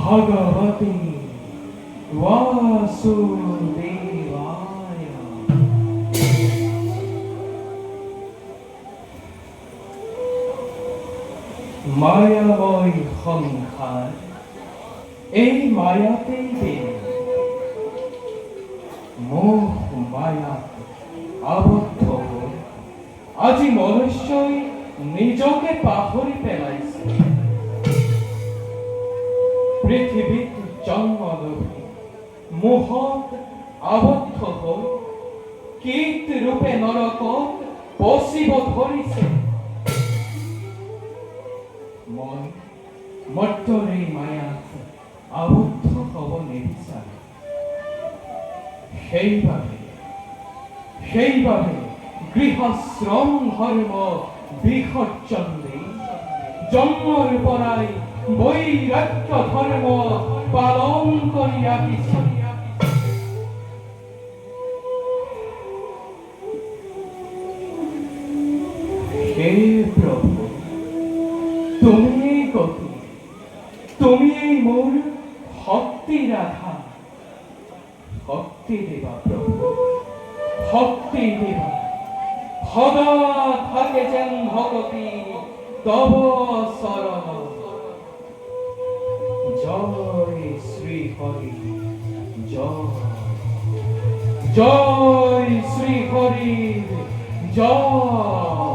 भगवती वासुदेवाय। মায়াময় সংসার, এই মায়াতেই দিন মোহ মায়াত আবদ্ধ হৈ আজি মনুষ্যই নিজকে পাহৰি পেলাইছে। পৃথিৱীত জন্ম লভি মোহত আবদ্ধ হৈ কীট ৰূপে নৰকত পচিব ধৰিছে। মই মৰ্ত্যৰ এই মায়াত আবদ্ধ হ'ব নিবিচাৰোঁ। সেইবাবে গৃহশ্ৰম ধৰ্ম বিসৰ্জন দি জন্মৰ পৰাই বৈৰাগ্য ধৰ্ম পালন কৰি আহিছোঁ। হে প্ৰভু, তুমিয়েই গতি, তুমিয়েই মোৰ শক্তিৰ আধাৰ। শক্তি দিবা প্ৰভু, শক্তি দিবা। সদা থাকে যেন ভকতি তব চৰণ। জয় শ্রী হরি জয়, জয় শ্রী হরি জয়।